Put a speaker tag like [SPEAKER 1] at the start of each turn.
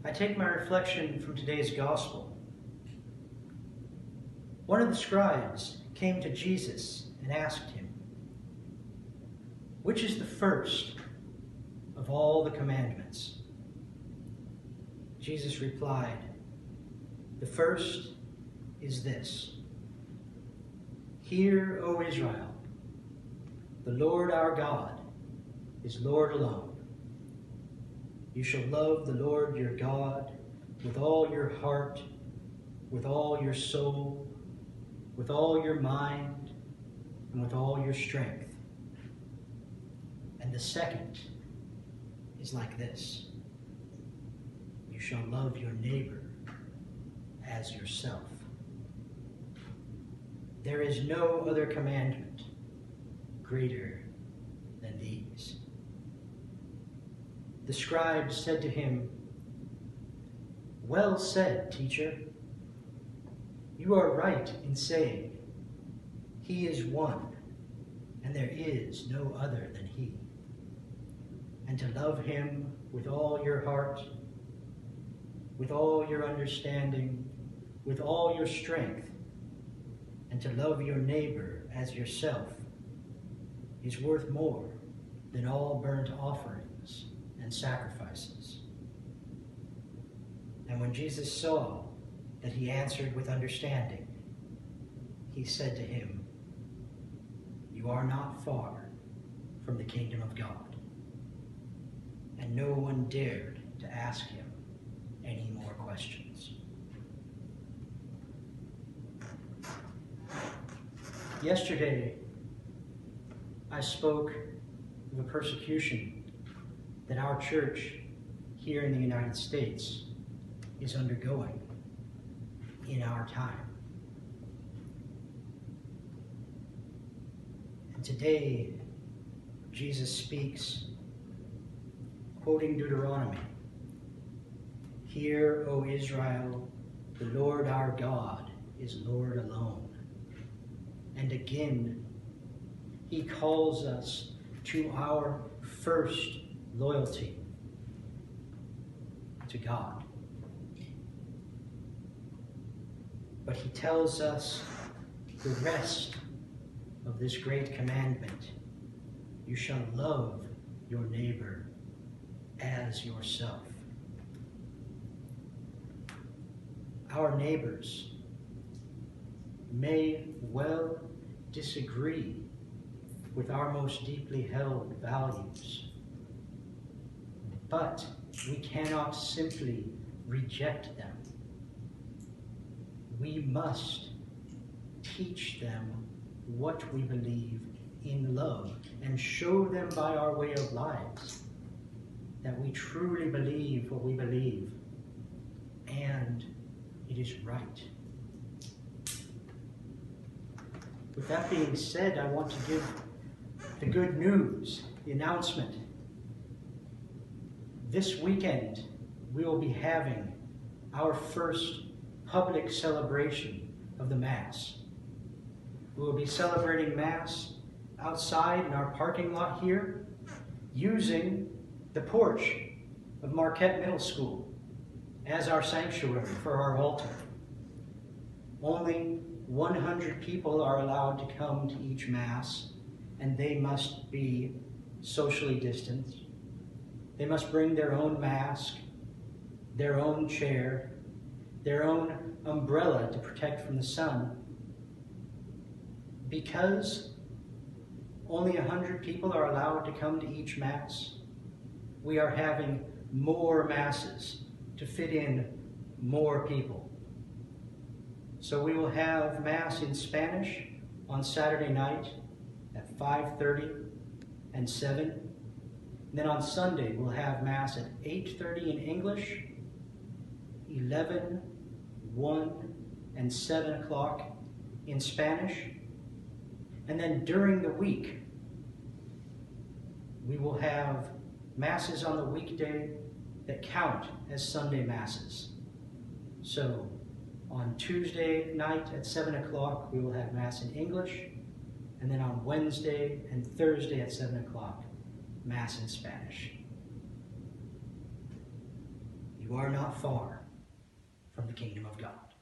[SPEAKER 1] I take my reflection from today's gospel. One of the scribes came to Jesus and asked him, "Which is the first of all the commandments?" Jesus replied, "The first is this: Hear, O Israel, the Lord our God is Lord alone. You shall love the Lord your God with all your heart, with all your soul, with all your mind, and with all your strength. And the second is like this: you shall love your neighbor as yourself. There is no other commandment greater than these." The scribe said to him, "Well said, teacher. You are right in saying, He is one, and there is no other than He. And to love Him with all your heart, with all your understanding, with all your strength, and to love your neighbor as yourself is worth more than all burnt offerings and sacrifices." And when Jesus saw that he answered with understanding, he said to him, "You are not far from the kingdom of God." And no one dared to ask him any more questions. Yesterday, I spoke of a persecution that our church here in the United States is undergoing in our time. And today, Jesus speaks, quoting Deuteronomy, "Hear, O Israel, the Lord our God is Lord alone." And again, he calls us to our first loyalty to God. But he tells us the rest of this great commandment: you shall love your neighbor as yourself. Our neighbors may well disagree with our most deeply held values, but we cannot simply reject them. We must teach them what we believe in love and show them by our way of lives that we truly believe what we believe and it is right. With that being said, I want to give the good news, the announcement. This weekend, we will be having our first public celebration of the Mass. We will be celebrating Mass outside in our parking lot here, using the porch of Marquette Middle School as our sanctuary for our altar. Only 100 people are allowed to come to each Mass, and they must be socially distanced. They must bring their own mask, their own chair, their own umbrella to protect from the sun. Because only 100 people are allowed to come to each Mass, we are having more Masses to fit in more people. So we will have Mass in Spanish on Saturday night at 5:30 and 7. And then on Sunday, we'll have Mass at 8:30 in English, 11, 1, and 7 o'clock in Spanish. And then during the week, we will have Masses on the weekday that count as Sunday Masses. So on Tuesday night at 7 o'clock, we will have Mass in English. And then on Wednesday and Thursday at 7 o'clock, Mass in Spanish. you are not far from the kingdom of God.